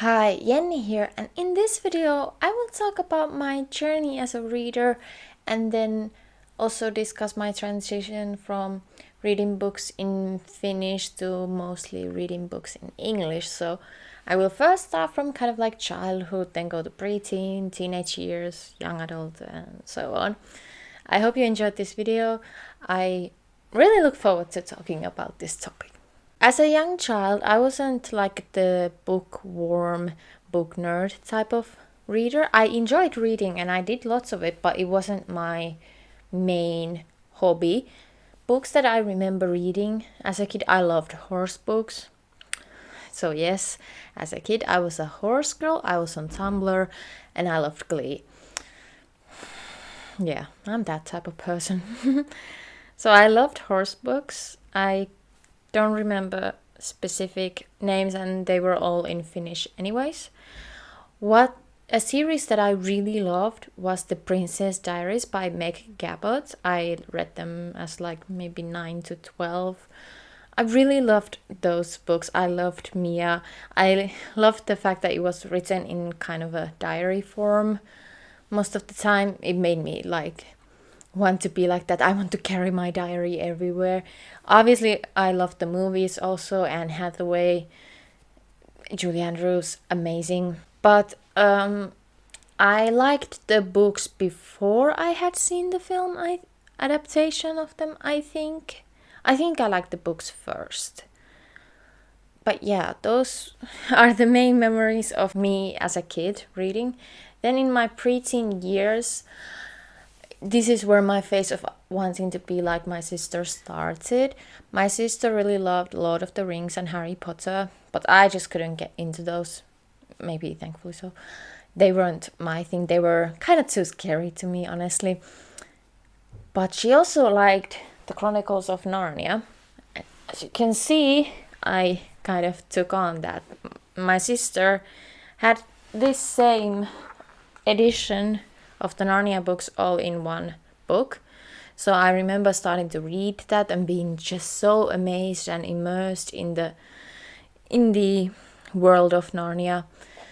Hi, Jenny here, and in this video I will talk about my journey as a reader and then also discuss my transition from reading books in Finnish to mostly reading books in English. So I will first start from kind of like childhood, then go to preteen, teenage years, young adult, and so on. I hope you enjoyed this video. I really look forward to talking about this topic. As a young child, I wasn't like the bookworm, book nerd type of reader. I enjoyed reading and I did lots of it, but it wasn't my main hobby. Books that I remember reading as a kid, I loved horse books. So yes, as a kid, I was a horse girl. I was on Tumblr and I loved Glee. Yeah, I'm that type of person. So I loved horse books. I don't remember specific names and they were all in Finnish anyways. What a series that I really loved was the Princess Diaries by Gabbert. I read them as like maybe 9 to 12. I really loved those books. I loved Mia. I loved the fact that it was written in kind of a diary form. Most of the time it made me like want to be like that. I want to carry my diary everywhere. Obviously, I love the movies also. Anne Hathaway, Julie Andrews, amazing. But I liked the books before I had seen the film adaptation of them. I think I liked the books first. But yeah, those are the main memories of me as a kid reading. Then in my preteen years, this is where my phase of wanting to be like my sister started. My sister really loved Lord of the Rings and Harry Potter, but I just couldn't get into those. Maybe thankfully so. They weren't my thing. They were kind of too scary to me, honestly. But she also liked the Chronicles of Narnia. As you can see, I kind of took on that. My sister had this same edition of the Narnia books all in one book. So I remember starting to read that and being just so amazed and immersed in the world of Narnia.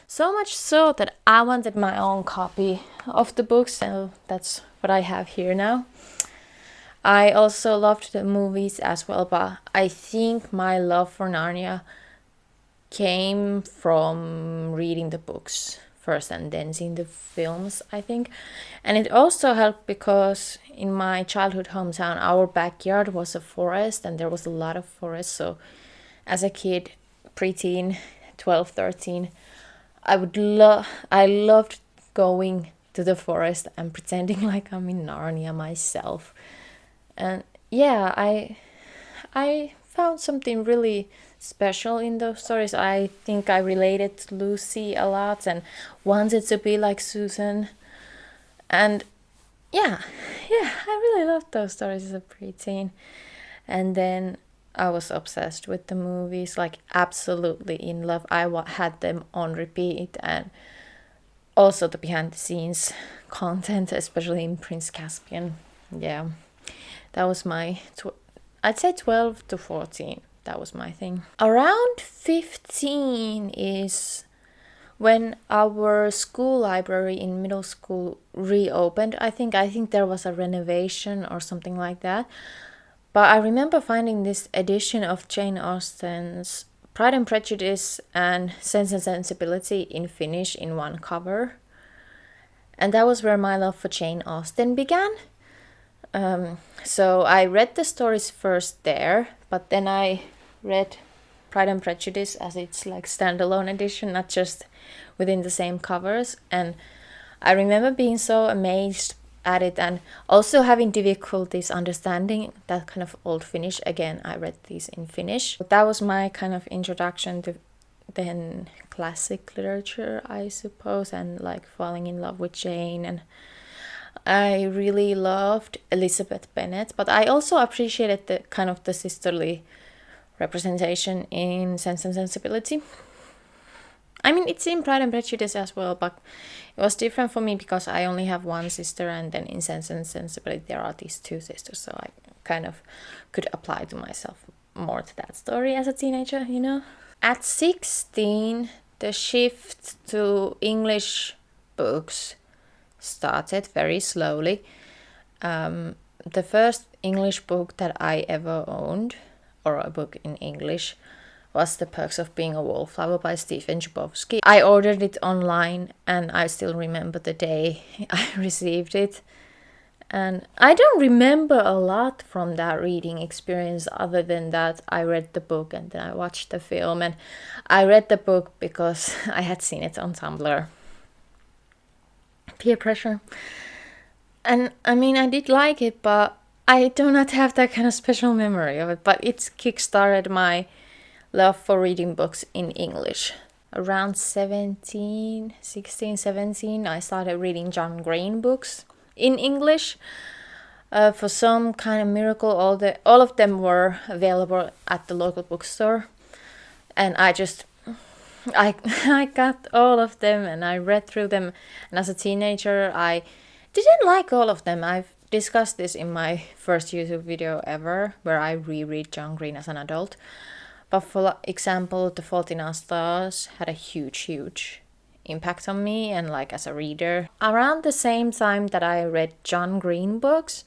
So much so that I wanted my own copy of the books, and that's what I have here now. I also loved the movies as well, but I think my love for Narnia came from reading the books first and then seeing the films, I think. And it also helped because in my childhood hometown, our backyard was a forest and there was a lot of forest. So as a kid, preteen, 12, 13, I loved going to the forest and pretending like I'm in Narnia myself. And yeah, I found something really special in those stories. I think I related to Lucy a lot and wanted to be like Susan. And yeah, I really loved those stories as a preteen. And then I was obsessed with the movies, like absolutely in love. I had them on repeat, and also the behind the scenes content, especially in Prince Caspian. Yeah, that was my, I'd say 12 to 14. That was my thing. Around 15 is when our school library in middle school reopened. I think there was a renovation or something like that. But I remember finding this edition of Jane Austen's Pride and Prejudice and Sense and Sensibility in Finnish in one cover. And that was where my love for Jane Austen began. So I read the stories first there, but then I read Pride and Prejudice as its like standalone edition, not just within the same covers. And I remember being so amazed at it and also having difficulties understanding that kind of old Finnish. Again, I read these in Finnish. That was my kind of introduction to then classic literature, I suppose, and like falling in love with Jane. And I really loved Elizabeth Bennet, but I also appreciated the kind of the sisterly representation in Sense and Sensibility. I mean, it's in Pride and Prejudice as well, but it was different for me because I only have one sister, and then in Sense and Sensibility there are these two sisters, so I kind of could apply to myself more to that story as a teenager, you know? At 16, the shift to English books started very slowly. The first English book that I ever owned, or a book in English, was The Perks of Being a Wallflower by Stephen Chbosky. I ordered it online and I still remember the day I received it. And I don't remember a lot from that reading experience other than that I read the book and then I watched the film. And I read the book because I had seen it on Tumblr. Peer pressure. And I mean, I did like it, but I do not have that kind of special memory of it. But it's kickstarted my love for reading books in English. Around 16, 17, I started reading John Green books in English. For some kind of miracle, all of them were available at the local bookstore. And I got all of them and I read through them. And as a teenager, I didn't like all of them. I've discussed this in my first YouTube video ever, where I reread John Green as an adult. But for example, The Fault in Our Stars had a huge impact on me and like as a reader. Around the same time that I read John Green books,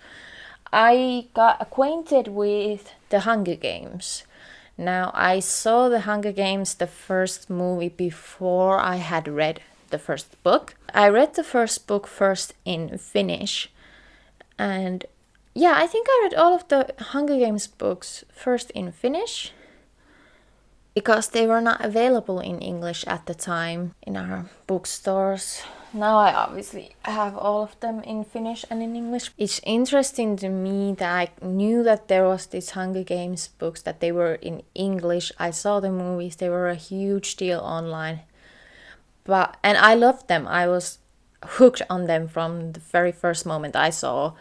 I got acquainted with The Hunger Games. Now, I saw The Hunger Games, the first movie, before I had read the first book. I read the first book first in Finnish. And yeah, I think I read all of the Hunger Games books first in Finnish, because they were not available in English at the time in our bookstores. Now I obviously have all of them in Finnish and in English. It's interesting to me that I knew that there was these Hunger Games books, that they were in English. I saw the movies, they were a huge deal online. And I loved them. I was hooked on them from the very first moment I saw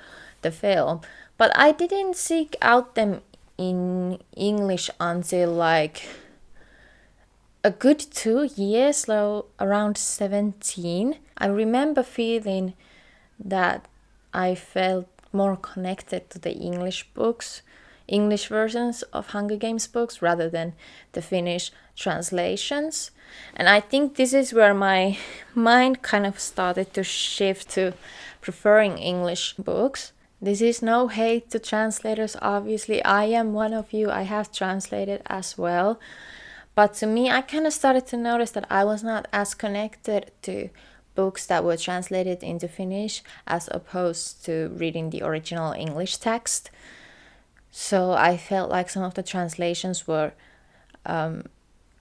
the film. But I didn't seek out them in English until like a good 2 years, so around 17. I remember feeling that I felt more connected to the English books, English versions of Hunger Games books rather than the Finnish translations. And I think this is where my mind kind of started to shift to preferring English books. This is no hate to translators, obviously. I am one of you. I have translated as well. But to me, I kind of started to notice that I was not as connected to books that were translated into Finnish as opposed to reading the original English text. So I felt like some of the translations were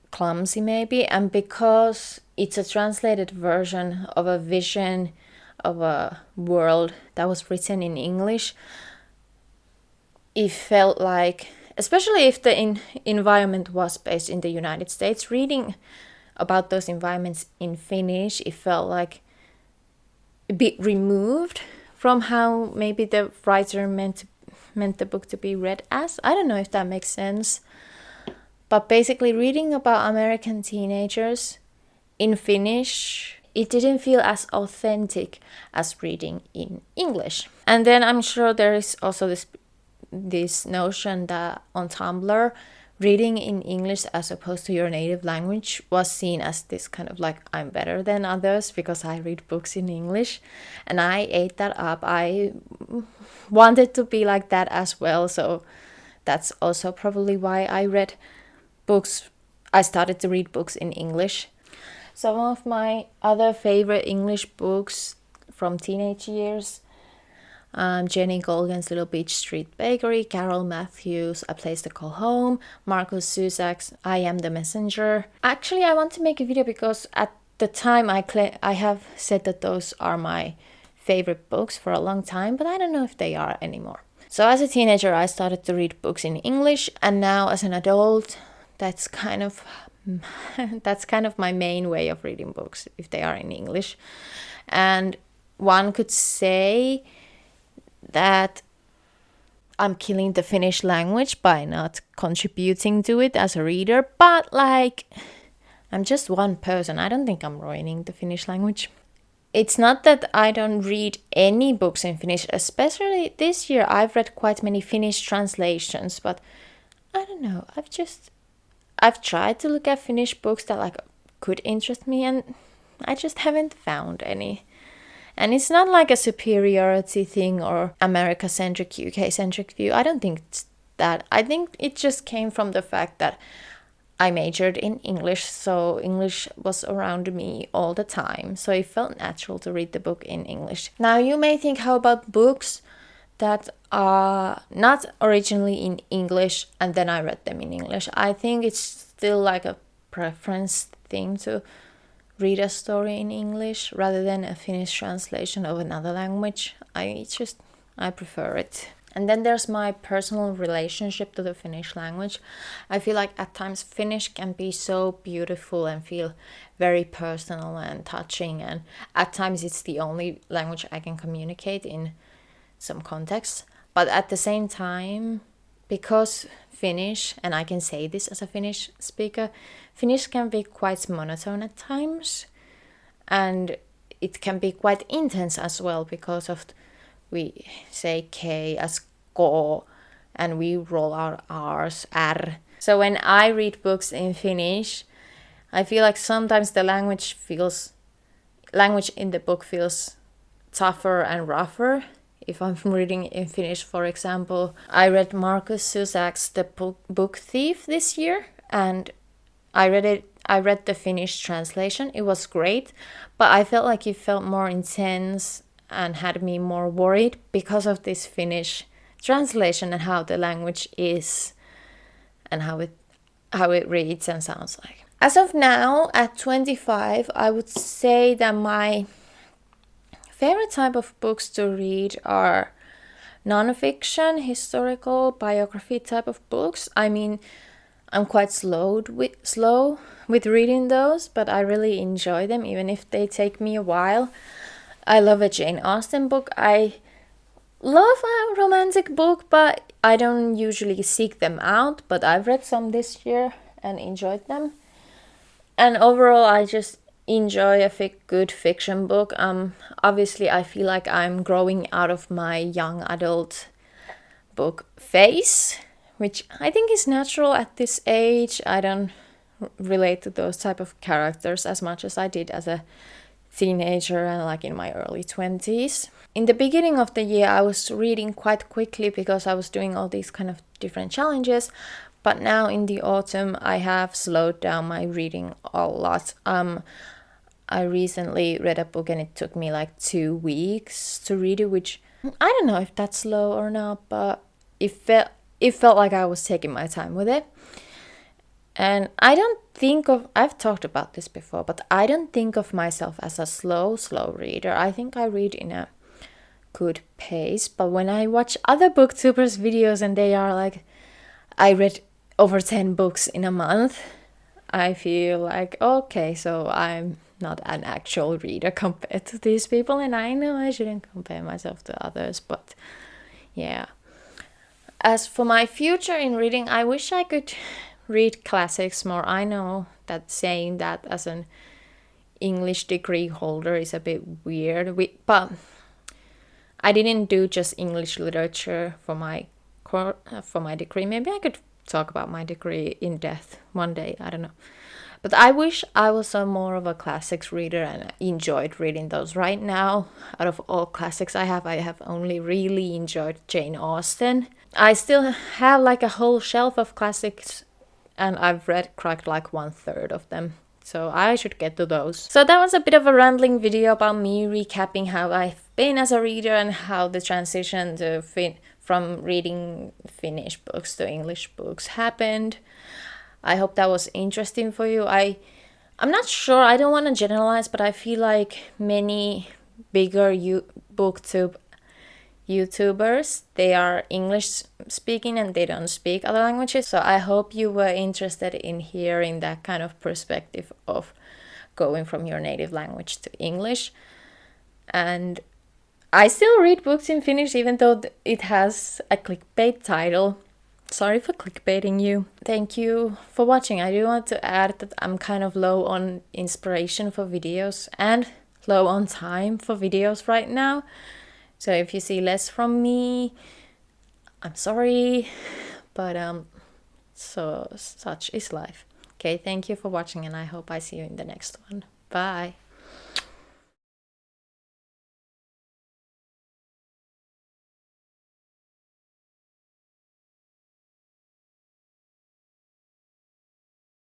clumsy maybe. And because it's a translated version of a vision of a world that was written in English, it felt like, especially if the environment was based in the United States, reading about those environments in Finnish, it felt like a bit removed from how maybe the writer meant the book to be read as. I don't know if that makes sense. But basically, reading about American teenagers in Finnish, it didn't feel as authentic as reading in English. And then I'm sure there is also this notion that on Tumblr, reading in English as opposed to your native language was seen as this kind of like, I'm better than others because I read books in English. And I ate that up. I wanted to be like that as well. So that's also probably why I read books. I started to read books in English. Some of my other favorite English books from teenage years: Jenny Colgan's Little Beach Street Bakery, Carol Matthews' A Place to Call Home, Marcus Zusak's I Am the Messenger. Actually, I want to make a video because at the time I have said that those are my favorite books for a long time, but I don't know if they are anymore. So as a teenager, I started to read books in English, and now as an adult, that's kind of my main way of reading books, if they are in English. And one could say that I'm killing the Finnish language by not contributing to it as a reader, but like, I'm just one person. I don't think I'm ruining the Finnish language. It's not that I don't read any books in Finnish, especially this year I've read quite many Finnish translations, but I don't know, I've tried to look at Finnish books that like could interest me, and I just haven't found any. And it's not like a superiority thing or America-centric, UK-centric view. I don't think it's that. I think it just came from the fact that I majored in English, so English was around me all the time. So it felt natural to read the book in English. Now you may think, how about books that are not originally in English and then I read them in English? I think it's still like a preference thing to read a story in English rather than a Finnish translation of another language. I prefer it. And then there's my personal relationship to the Finnish language. I feel like at times Finnish can be so beautiful and feel very personal and touching, and at times it's the only language I can communicate in some context. But at the same time, because Finnish, and I can say this as a Finnish speaker, Finnish can be quite monotone at times, and it can be quite intense as well because of we say K as ko, and we roll our R's, R. So when I read books in Finnish, I feel like sometimes the language in the book feels tougher and rougher. If I'm reading in Finnish, for example, I read Markus Zusak's The Book Thief this year, and I read the Finnish translation. It was great, but I felt like it felt more intense and had me more worried because of this Finnish translation and how the language is and how it reads and sounds like. As of now, at 25, I would say that my favorite type of books to read are non-fiction, historical, biography type of books. I mean, I'm quite slow with reading those, but I really enjoy them even if they take me a while. I love a Jane Austen book. I love a romantic book, but I don't usually seek them out. But I've read some this year and enjoyed them. And overall, I just enjoy a good fiction book. Obviously, I feel like I'm growing out of my young adult book phase, which I think is natural at this age. I don't relate to those type of characters as much as I did as a teenager and like in my early 20s. In the beginning of the year, I was reading quite quickly because I was doing all these kind of different challenges. But now in the autumn, I have slowed down my reading a lot. I recently read a book and it took me like 2 weeks to read it, which I don't know if that's slow or not, but it felt like I was taking my time with it. And I've talked about this before, but I don't think of myself as a slow reader. I think I read in a good pace. But when I watch other booktubers videos and they are like, I read over 10 books in a month, I feel like, okay, so I'm not an actual reader compared to these people. And I know I shouldn't compare myself to others, but yeah. As for my future in reading, I wish I could read classics more. I know that saying that as an English degree holder is a bit weird, but I didn't do just English literature for my degree. Maybe I could talk about my degree in depth one day, I don't know. But I wish I was more of a classics reader and enjoyed reading those. Right now, out of all classics I have only really enjoyed Jane Austen. I still have like a whole shelf of classics and I've cracked like 1/3 of them. So I should get to those. So that was a bit of a rambling video about me recapping how I've been as a reader and how the transition from reading Finnish books to English books happened. I hope that was interesting for you. I'm not sure, I don't want to generalize, but I feel like many bigger booktube YouTubers, they are English speaking and they don't speak other languages. So I hope you were interested in hearing that kind of perspective of going from your native language to English. And I still read books in Finnish even though it has a clickbait title. Sorry for clickbaiting you. Thank you for watching. I do want to add that I'm kind of low on inspiration for videos and low on time for videos right now. So if you see less from me, I'm sorry, but so such is life. Okay, thank you for watching, and I hope I see you in the next one. Bye!